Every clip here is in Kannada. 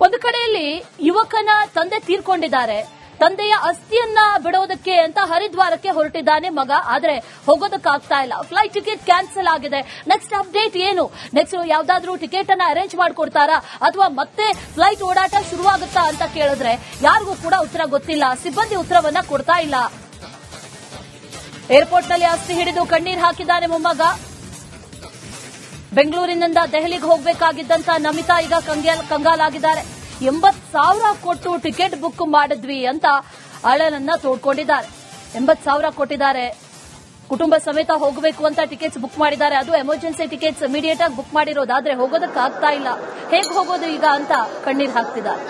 ಒಂದು ಕಡೆಯಲ್ಲಿ ಯುವಕನ ತಂದೆ ತೀರ್ಕೊಂಡಿದ್ದಾರೆ. ತಂದೆಯ ಅಸ್ಥಿಯನ್ನ ಬಿಡೋದಕ್ಕೆ ಅಂತ ಹರಿದ್ವಾರಕ್ಕೆ ಹೊರಟಿದ್ದಾನೆ ಮಗ. ಆದ್ರೆ ಹೋಗೋದಕ್ಕಾಗ್ತಾ ಇಲ್ಲ. ಫ್ಲೈಟ್ ಟಿಕೆಟ್ ಕ್ಯಾನ್ಸಲ್ ಆಗಿದೆ. ನೆಕ್ಸ್ಟ್ ಅಪ್ಡೇಟ್ ಏನು? ನೆಕ್ಸ್ಟ್ ಯಾವ್ದಾದ್ರೂ ಟಿಕೆಟ್ ಅನ್ನ ಅರೇಂಜ್ ಮಾಡ್ಕೊಡ್ತಾರಾ ಅಥವಾ ಮತ್ತೆ ಫ್ಲೈಟ್ ಓಡಾಟ ಶುರುವಾಗುತ್ತಾ ಅಂತ ಕೇಳಿದ್ರೆ ಯಾರಿಗೂ ಕೂಡ ಉತ್ತರ ಗೊತ್ತಿಲ್ಲ. ಸಿಬ್ಬಂದಿ ಉತ್ತರವನ್ನ ಕೊಡ್ತಾ ಇಲ್ಲ. ಏರ್ಪೋರ್ಟ್ ನಲ್ಲಿ ಅಸ್ಥಿ ಹಿಡಿದು ಕಣ್ಣೀರ್ ಹಾಕಿದ್ದಾನೆ ಮೊಮ್ಮಗ. ಬೆಂಗಳೂರಿನಿಂದ ದೆಹಲಿಗೆ ಹೋಗಬೇಕಾಗಿದ್ದಂತ ನಮಿತಾ ಈಗ ಕಂಗಾಲಾಗಿದ್ದಾರೆ. 80,000 ಕೊಟ್ಟು ಟಿಕೆಟ್ ಬುಕ್ ಮಾಡಿದ್ವಿ ಅಂತ ಅಳಲನ್ನ ತೋಡ್ಕೊಂಡಿದ್ದಾರೆ. 80,000 ಕೊಟ್ಟಿದ್ದಾರೆ. ಕುಟುಂಬ ಸಮೇತ ಹೋಗಬೇಕು ಅಂತ ಟಿಕೆಟ್ಸ್ ಬುಕ್ ಮಾಡಿದ್ದಾರೆ. ಅದು ಎಮರ್ಜೆನ್ಸಿ ಟಿಕೆಟ್ಸ್ ಇಮಿಡಿಯೇಟ್ ಆಗಿ ಬುಕ್ ಮಾಡಿರೋದಾದ್ರೆ ಹೋಗೋದಕ್ಕಾಗ್ತಾ ಇಲ್ಲ. ಹೇಗೆ ಹೋಗೋದು ಈಗ ಅಂತ ಕಣ್ಣೀರ್ ಹಾಕ್ತಿದ್ದಾರೆ.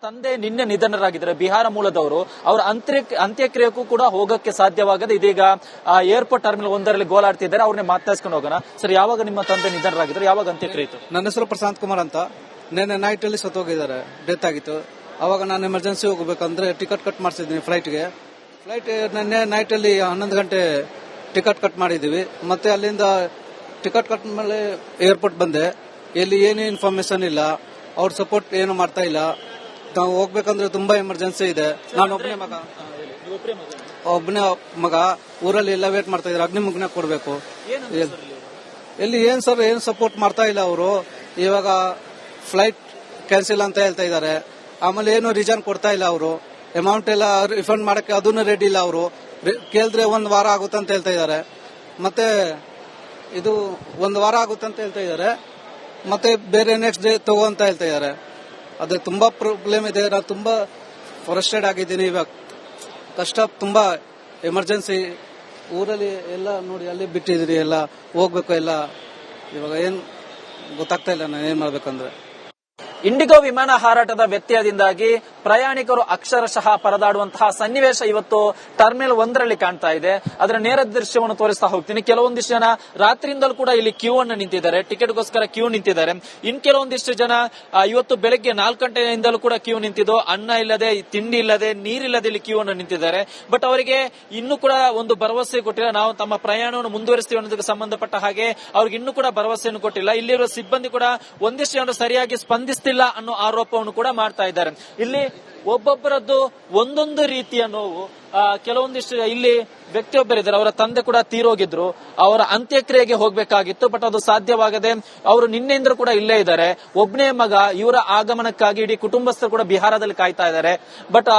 ತಂದೆ ನಿನ್ನೆ ನಿಧನರಾಗಿದ್ದಾರೆ. ಬಿಹಾರ ಮೂಲದವರು. ಅವರ ಅಂತ್ಯಕ್ರಿಯೆಗೂ ಕೂಡ ಹೋಗಕ್ಕೆ ಸಾಧ್ಯವಾಗದೆ ಇದೀಗ ಏರ್ಪೋರ್ಟ್ ಟರ್ಮಿನಲ್ 1ರಲ್ಲಿ ಗೋಲಾಡ್ತಿದ್ದಾರೆ. ಅವ್ರನ್ನೇ ಮಾತಾಡ್ಸ್ಕೊಂಡು ಹೋಗೋಣ. ಸರ್, ಯಾವಾಗ ನಿಮ್ಮ ತಂದೆ ನಿಧನರಾಗಿದ್ದಾರೆ? ಯಾವಾಗ ಅಂತ್ಯಕ್ರಿಯೆ ಇತ್ತು? ನನ್ನ ಹೆಸರು ಪ್ರಶಾಂತ್ ಕುಮಾರ್ ಅಂತ. ನಿನ್ನೆ ನೈಟ್ ಅಲ್ಲಿ ಸತ್ತೋಗಿದ್ದಾರೆ, ಡೆತ್ ಆಗಿತ್ತು. ಅವಾಗ ನಾನು ಎಮರ್ಜೆನ್ಸಿ ಹೋಗಬೇಕಂದ್ರೆ ಟಿಕೆಟ್ ಕಟ್ ಮಾಡಿಸಿದ್ದೀನಿ ಫ್ಲೈಟ್ ನಿನ್ನೆ ನೈಟ್ ಅಲ್ಲಿ 11 ಗಂಟೆ ಟಿಕೆಟ್ ಕಟ್ ಮಾಡಿದೀವಿ. ಮತ್ತೆ ಅಲ್ಲಿಂದ ಟಿಕೆಟ್ ಕಟ್ ಮೇಲೆ ಏರ್ಪೋರ್ಟ್ ಬಂದೆ. ಇಲ್ಲಿ ಏನು ಇನ್ಫಾರ್ಮೇಶನ್ ಇಲ್ಲ. ಅವ್ರ ಸಪೋರ್ಟ್ ಏನು ಮಾಡ್ತಾ ಇಲ್ಲ. ನಾವು ಹೋಗ್ಬೇಕಂದ್ರೆ ತುಂಬಾ ಎಮರ್ಜೆನ್ಸಿ ಇದೆ. ನಾನು ಒಬ್ಬನೇ ಮಗ. ಊರಲ್ಲಿ ಎಲ್ಲ ವೇಟ್ ಮಾಡ್ತಾ ಇದ್ದಾರೆ. ಅಗ್ನಿಮುಗ್ನ ಕೊಡ್ಬೇಕು. ಇಲ್ಲಿ ಏನ್ ಸರ್ ಏನ್ ಸಪೋರ್ಟ್ ಮಾಡ್ತಾ ಇಲ್ಲ ಅವರು. ಇವಾಗ ಫ್ಲೈಟ್ ಕ್ಯಾನ್ಸಲ್ ಅಂತ ಹೇಳ್ತಾ ಇದ್ದಾರೆ. ಆಮೇಲೆ ಏನು ರೀಸನ್ ಕೊಡ್ತಾ ಇಲ್ಲ ಅವರು. ಅಮೌಂಟ್ ಎಲ್ಲ ರಿಫಂಡ್ ಮಾಡಕ್ಕೆ ಅದನ್ನು ರೆಡಿ ಇಲ್ಲ ಅವರು. ಕೇಳಿದ್ರೆ 1 ವಾರ ಆಗುತ್ತೆ ಅಂತ ಹೇಳ್ತಾ ಇದ್ದಾರೆ. ಮತ್ತೆ ಇದು 1 ವಾರ ಆಗುತ್ತೆ ಅಂತ ಹೇಳ್ತಾ ಇದ್ದಾರೆ. ಮತ್ತೆ ಬೇರೆ ನೆಕ್ಸ್ಟ್ ಡೇ ತಗೋ ಅಂತ ಹೇಳ್ತಾ ಇದ್ದಾರೆ. ಅದೇ ತುಂಬಾ ಪ್ರಾಬ್ಲಮ್ ಇದೆ. ನಾನು ತುಂಬಾ ಫ್ರಸ್ಟ್ರೇಟ್ ಆಗಿದ್ದೀನಿ. ಇವಾಗ ಕಷ್ಟ, ತುಂಬಾ ಎಮರ್ಜೆನ್ಸಿ. ಊರಲ್ಲಿ ಎಲ್ಲ ನೋಡಿ ಅಲ್ಲಿ ಬಿಟ್ಟಿದ್ದೀನಿ. ಎಲ್ಲ ಹೋಗ್ಬೇಕು ಎಲ್ಲ. ಇವಾಗ ಏನ್ ಗೊತ್ತಾಗ್ತಾ ಇಲ್ಲ ನಾನು ಏನ್ ಮಾಡ್ಬೇಕಂದ್ರೆ. ಇಂಡಿಗೋ ವಿಮಾನ ಹಾರಾಟದ ವ್ಯತ್ಯಯದಿಂದಾಗಿ ಪ್ರಯಾಣಿಕರು ಅಕ್ಷರಶಃ ಪರದಾಡುವಂತಹ ಸನ್ನಿವೇಶ ಇವತ್ತು ಟರ್ಮಿನಲ್ 1ರಲ್ಲಿ ಕಾಣ್ತಾ ಇದೆ. ಅದರ ನೇರ ದೃಶ್ಯವನ್ನು ತೋರಿಸ್ತಾ ಹೋಗ್ತೀನಿ. ಕೆಲವೊಂದಿಷ್ಟು ಜನ ರಾತ್ರಿಯಿಂದಲೂ ಕೂಡ ಇಲ್ಲಿ ಕ್ಯೂ ಅನ್ನು ನಿಂತಿದ್ದಾರೆ. ಟಿಕೆಟ್ಗೋಸ್ಕರ ಕ್ಯೂ ನಿಂತಿದ್ದಾರೆ. ಇನ್ ಕೆಲವೊಂದಿಷ್ಟು ಜನ ಇವತ್ತು ಬೆಳಗ್ಗೆ 4 ಗಂಟೆಯಿಂದಲೂ ಕೂಡ ಕ್ಯೂ ನಿಂತಿದ್ದು ಅನ್ನ ಇಲ್ಲದೆ, ತಿಂಡಿ ಇಲ್ಲದೆ, ನೀರಿಲ್ಲದೆ ಇಲ್ಲಿ ಕ್ಯೂ ಅನ್ನು ನಿಂತಿದ್ದಾರೆ. ಬಟ್ ಅವರಿಗೆ ಇನ್ನೂ ಕೂಡ ಒಂದು ಭರವಸೆ ಕೊಟ್ಟಿಲ್ಲ. ನಾವು ತಮ್ಮ ಪ್ರಯಾಣವನ್ನು ಮುಂದುವರಿಸ್ತೀವಿ ಅನ್ನೋದಕ್ಕೆ ಸಂಬಂಧಪಟ್ಟ ಹಾಗೆ ಅವ್ರಿಗೆ ಇನ್ನೂ ಕೂಡ ಭರವಸೆಯನ್ನು ಕೊಟ್ಟಿಲ್ಲ. ಇಲ್ಲಿರುವ ಸಿಬ್ಬಂದಿ ಕೂಡ ಒಂದಿಷ್ಟು ಜನರು ಸರಿಯಾಗಿ ಸ್ಪಂದಿಸ್ತಿಲ್ಲ ಅನ್ನೋ ಆರೋಪವನ್ನು ಕೂಡ ಮಾಡ್ತಾ ಇದ್ದಾರೆ. ಇಲ್ಲಿ ಒಬ್ಬೊಬ್ಬರದ್ದು ಒಂದೊಂದು ರೀತಿಯ ನೋವು. ಕೆಲವೊಂದಿಷ್ಟು ಇಲ್ಲಿ ವ್ಯಕ್ತಿಯೊಬ್ಬರಿದ್ದಾರೆ. ಅವರ ತಂದೆ ಕೂಡ ತೀರೋಗಿದ್ರು. ಅವರ ಅಂತ್ಯಕ್ರಿಯೆಗೆ ಹೋಗಬೇಕಾಗಿತ್ತು. ಬಟ್ ಅದು ಸಾಧ್ಯವಾಗದೆ ಅವರು ನಿನ್ನೆಯಿಂದ ಕೂಡ ಇಲ್ಲೇ ಇದ್ದಾರೆ. ಒಬ್ಬನೇ ಮಗ. ಇವರ ಆಗಮನಕ್ಕಾಗಿ ಇಡೀ ಕುಟುಂಬಸ್ಥರು ಕೂಡ ಬಿಹಾರದಲ್ಲಿ ಕಾಯ್ತಾ ಇದ್ದಾರೆ. ಬಟ್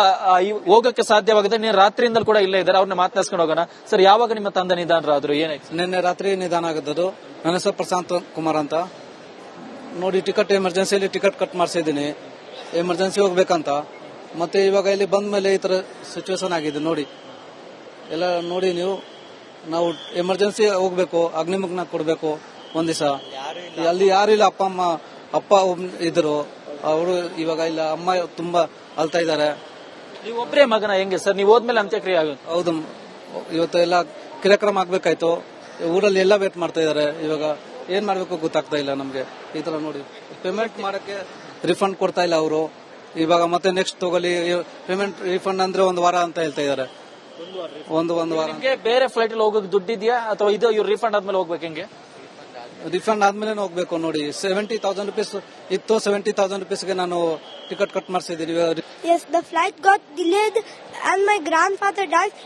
ಹೋಗಕ್ಕೆ ಸಾಧ್ಯವಾಗದೆ ರಾತ್ರಿಯಿಂದಲೂ ಕೂಡ ಇಲ್ಲೇ ಇದ್ದಾರೆ. ಅವ್ರನ್ನ ಮಾತನಾಡ್ಸ್ಕೊಂಡು ಹೋಗೋಣ. ಸರ್, ಯಾವಾಗ ನಿಮ್ಮ ತಂದೆ ನಿಧನರಾದ್ರು? ಏನಾಯ್ತು? ನಿನ್ನೆ ರಾತ್ರಿ ನಿಧನ ಆಗಿದ್ದು. ನನ್ನ ಹೆಸರು ಪ್ರಶಾಂತ್ ಕುಮಾರ್ ಅಂತ. ನೋಡಿ, ಟಿಕೆಟ್ ಎಮರ್ಜೆನ್ಸಿಯಲ್ಲಿ ಟಿಕೆಟ್ ಕಟ್ ಮಾಡಿಸಿದ್ದೀನಿ. ಎಮರ್ಜೆನ್ಸಿ ಹೋಗ್ಬೇಕಂತ. ಮತ್ತೆ ಇವಾಗ ಇಲ್ಲಿ ಬಂದ ಮೇಲೆ ಈ ತರ ಸಿಚುವೇಶನ್ ಆಗಿದೆ. ನೋಡಿ, ಎಲ್ಲ ನೋಡಿ ನೀವು. ನಾವು ಎಮರ್ಜೆನ್ಸಿ ಹೋಗ್ಬೇಕು. ಅಗ್ನಿಮುಗ್ನ ಕೊಡ್ಬೇಕು. ಒಂದ್ ದಿವಸ ಅಲ್ಲಿ ಯಾರು ಇಲ್ಲ. ಅಪ್ಪ ಇದ್ರು. ಅವರು ಇವಾಗ ಇಲ್ಲ. ಅಮ್ಮ ತುಂಬಾ ಅಳ್ತಾ ಇದ್ದಾರೆ. ನೀವು ಒಬ್ಬರೇ ಮಗನ? ಹೆಂಗೆ ಸರ್, ನೀವು ಹೋದ್ಮೇಲೆ ಅಂತ್ಯಕ್ರಿಯೆ ಆಗುತ್ತೆ? ಹೌದು, ಇವತ್ತು ಎಲ್ಲ ಕಾರ್ಯಕ್ರಮ ಆಗ್ಬೇಕಾಯ್ತು. ಊರಲ್ಲಿ ಎಲ್ಲ ವೇಟ್ ಮಾಡ್ತಾ ಇದ್ದಾರೆ. ಇವಾಗ ಏನ್ ಮಾಡ್ಬೇಕು ಗೊತ್ತಾಗ್ತಾ ಇಲ್ಲ ನಮ್ಗೆ. ಈ ತರ ನೋಡಿ, ಪೇಮೆಂಟ್ ಮಾಡಕ್ಕೆ ರಿಫಂಡ್ ಕೊಡ್ತಾ ಇಲ್ಲ ಅವರು. ಇವಾಗ ಮತ್ತೆ ನೆಕ್ಸ್ಟ್ ತಗೊಳ್ಳಿ ಪೇಮೆಂಟ್ ರಿಫಂಡ್ ಅಂದ್ರೆ 1 ವಾರ ಅಂತ ಹೇಳ್ತಾ ಇದ್ದಾರೆ. ಒಂದು ವಾರ. ಬೇರೆ ಫ್ಲೈಟ್ ಅಲ್ಲಿ ಹೋಗೋಕೆ ದುಡ್ಡಿದ್ಯಾ ಅಥವಾ ಇದು ಇವ್ರು ರಿಫಂಡ್ ಆದ್ಮೇಲೆ ಹೋಗ್ಬೇಕು? ಹೆಂಗೆ ರಿಫಂಡ್ ಆದ್ಮೇಲೆ ಹೋಗ್ಬೇಕು. ನೋಡಿ, 70,000 rupees ಇತ್ತು. 70,000 rupeesಗೆ ನಾನು ಟಿಕೆಟ್ ಕಟ್ ಮಾಡಿಸಿದ್ದೀನಿ. Yes, the flight got delayed and my grandfather died.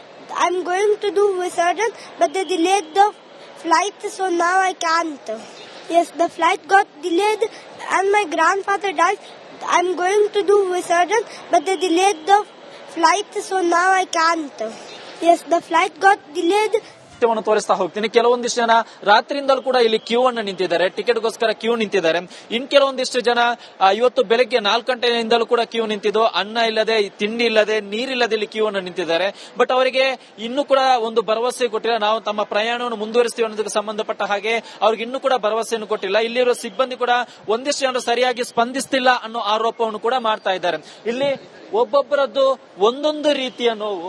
I'm going to do Visurgent, but they delayed the flight, so now I can't. Yes, the flight got delayed and my grandfather died. I'm going to do Visurgent, but they delayed the flight, so now I can't. Yes, the flight got delayed ದೃಶ್ಯವನ್ನು ತೋರಿಸ್ತಾ ಹೋಗ್ತೀನಿ. ಕೆಲವೊಂದಿಷ್ಟು ಜನ ರಾತ್ರಿಯಿಂದಲೂ ಕೂಡ ಇಲ್ಲಿ ಕ್ಯೂ ಅನ್ನು ನಿಂತಿದ್ದಾರೆ, ಟಿಕೆಟ್ಗೋಸ್ಕರ ಕ್ಯೂ ನಿಂತಿದ್ದಾರೆ. ಇನ್ ಕೆಲವೊಂದಿಷ್ಟು ಜನ ಇವತ್ತು ಬೆಳಗ್ಗೆ 4 ಗಂಟೆಯಿಂದಲೂ ಕೂಡ ಕ್ಯೂ ನಿಂತಿದ್ದು, ಅನ್ನ ಇಲ್ಲದೆ, ತಿಂಡಿ ಇಲ್ಲದೆ, ನೀರಿಲ್ಲದೆ ಇಲ್ಲಿ ಕ್ಯೂ ಅನ್ನು ನಿಂತಿದ್ದಾರೆ. ಬಟ್ ಅವರಿಗೆ ಇನ್ನೂ ಕೂಡ ಒಂದು ಭರವಸೆ ಕೊಟ್ಟಿಲ್ಲ. ನಾವು ತಮ್ಮ ಪ್ರಯಾಣವನ್ನು ಮುಂದುವರಿಸ್ತೀವಿ ಅನ್ನೋದಕ್ಕೆ ಸಂಬಂಧಪಟ್ಟ ಹಾಗೆ ಅವ್ರಿಗೆ ಇನ್ನೂ ಕೂಡ ಭರವಸೆಯನ್ನು ಕೊಟ್ಟಿಲ್ಲ. ಇಲ್ಲಿರುವ ಸಿಬ್ಬಂದಿ ಕೂಡ ಒಂದಿಷ್ಟು ಜನರು ಸರಿಯಾಗಿ ಸ್ಪಂದಿಸ್ತಿಲ್ಲ ಅನ್ನೋ ಆರೋಪವನ್ನು ಕೂಡ ಮಾಡ್ತಾ ಇದ್ದಾರೆ. ಇಲ್ಲಿ ಒಬ್ಬೊಬ್ಬರದ್ದು ಒಂದೊಂದು ರೀತಿಯ ನೋವು.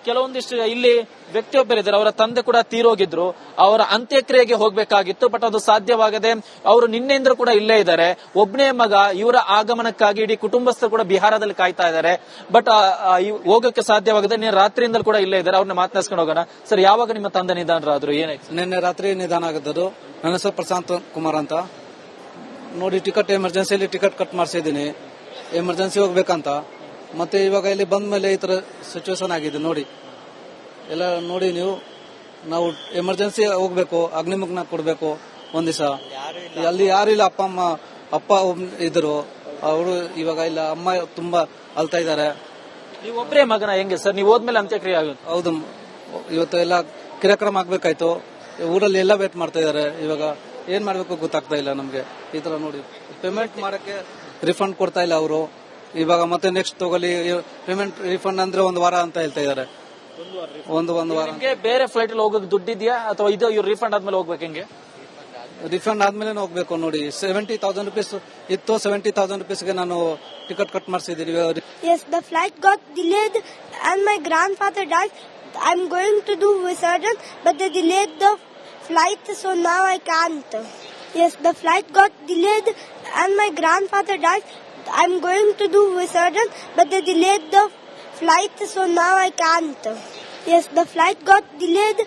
ಕೆಲವೊಂದಿಷ್ಟು ಇಲ್ಲಿ ವ್ಯಕ್ತಿಯೊಬ್ಬರಿದ್ದಾರೆ, ಅವರ ತಂದೆ ಕೂಡ ತೀರೋಗಿದ್ರು, ಅವರ ಅಂತ್ಯಕ್ರಿಯೆಗೆ ಹೋಗ್ಬೇಕಾಗಿತ್ತು, ಬಟ್ ಅದು ಸಾಧ್ಯವಾಗದೆ ಅವರು ನಿನ್ನೆಯಿಂದ ಕೂಡ ಇಲ್ಲೇ ಇದ್ದಾರೆ. ಒಬ್ಬನೇ ಮಗ, ಇವರ ಆಗಮನಕ್ಕಾಗಿ ಇಡೀ ಕುಟುಂಬಸ್ಥರು ಕೂಡ ಬಿಹಾರದಲ್ಲಿ ಕಾಯ್ತಾ ಇದ್ದಾರೆ. ಬಟ್ ಹೋಗಕ್ಕೆ ಸಾಧ್ಯವಾಗದೆ ರಾತ್ರಿಯಿಂದಲೂ ಕೂಡ ಇಲ್ಲೇ ಇದ್ದಾರೆ. ಅವ್ರನ್ನ ಮಾತನಾಡ್ಸ್ಕೊಂಡು ಹೋಗೋಣ. ಸರ್, ಯಾವಾಗ ನಿಮ್ಮ ತಂದೆ ನಿಧನರಾದ್ರು? ಏನಾಯ್ತು? ನಿನ್ನೆ ರಾತ್ರಿ ನಿಧಾನ ಆಗಿದ್ದು. ನನ್ನ ಹೆಸರು ಪ್ರಶಾಂತ್ ಕುಮಾರ್ ಅಂತ. ನೋಡಿ, ಎಮರ್ಜೆನ್ಸಿಯಲ್ಲಿ ಟಿಕೆಟ್ ಕಟ್ ಮಾಡಿಸಿದ್ದೀನಿ, ಎಮರ್ಜೆನ್ಸಿ ಹೋಗ್ಬೇಕಂತ. ಮತ್ತೆ ಇವಾಗ ಇಲ್ಲಿ ಬಂದ ಮೇಲೆ ಈ ತರ ಸಿಚುವೇಶನ್ ಆಗಿದೆ. ನೋಡಿ, ಎಲ್ಲ ನೋಡಿ ನೀವು, ನಾವು ಎಮರ್ಜೆನ್ಸಿ ಹೋಗ್ಬೇಕು, ಅಗ್ನಿಮುಗ್ನ ಕೊಡ್ಬೇಕು. ಒಂದ್ ದಿವಸ ಅಲ್ಲಿ ಯಾರಿಲ್ಲ, ಅಪ್ಪ ಇದ್ರು, ಅವರು ಇವಾಗ ಇಲ್ಲ. ಅಮ್ಮ ತುಂಬಾ ಅಳ್ತಾ ಇದ್ದಾರೆ. ನೀವು ಒಬ್ಬರೇ ಮಗನ? ಹೆಂಗೆ ಸರ್, ನೀವು ಹೋದ್ಮೇಲೆ ಅಂತ್ಯಕ್ರಿಯೆ ಆಗುತ್ತೆ? ಹೌದು, ಇವತ್ತು ಎಲ್ಲ ಕಾರ್ಯಕ್ರಮ ಆಗ್ಬೇಕಾಯ್ತು. ಊರಲ್ಲಿ ಎಲ್ಲ ವೇಟ್ ಮಾಡ್ತಾ ಇದಾರೆ. ಇವಾಗ ಏನ್ ಮಾಡ್ಬೇಕು ಗೊತ್ತಾಗ್ತಾ ಇಲ್ಲ ನಮ್ಗೆ. ಈ ತರ ನೋಡಿ, ಪೇಮೆಂಟ್ ಮಾಡಕ್ಕೆ ರಿಫಂಡ್ ಕೊಡ್ತಾ ಇಲ್ಲ ಅವರು. ಇವಾಗ ಮತ್ತೆ ನೆಕ್ಸ್ಟ್ ತಗೊಳ್ಳಿ, ಪೇಮೆಂಟ್ ರಿಫಂಡ್ ಅಂದ್ರೆ 1 ವಾರ ಅಂತ ಹೇಳ್ತಾ ಇದಾರೆ. ಒಂದು ವಾರ. ಬೇರೆ ಫ್ಲೈಟ್ ಅಲ್ಲಿ ಹೋಗಕ್ಕೆ ದುಡ್ಡಿದ್ಯಾ ಅಥವಾ ಇದು ಇವ್ರು ರಿಫಂಡ್ ಆದ್ಮೇಲೆ ಹೋಗ್ಬೇಕು? ಹೆಂಗೆ ರಿಫಂಡ್ ಆದ್ಮೇಲೆ ಹೋಗ್ಬೇಕು. ನೋಡಿ, 70,000 rupees ಇತ್ತು. 70,000 rupeesಗೆ ನಾನು ಟಿಕೆಟ್ ಕಟ್ ಮಾಡಿಸಿದ್ದೀನಿ. Yes, the flight got delayed and my grandfather died. I'm going to do Visurgent, but they delayed the flight, so now I can't. Yes, the flight got delayed and my grandfather died. I'm going to do Visurgent, but they delayed the flight, so now I can't. Yes, the flight got delayed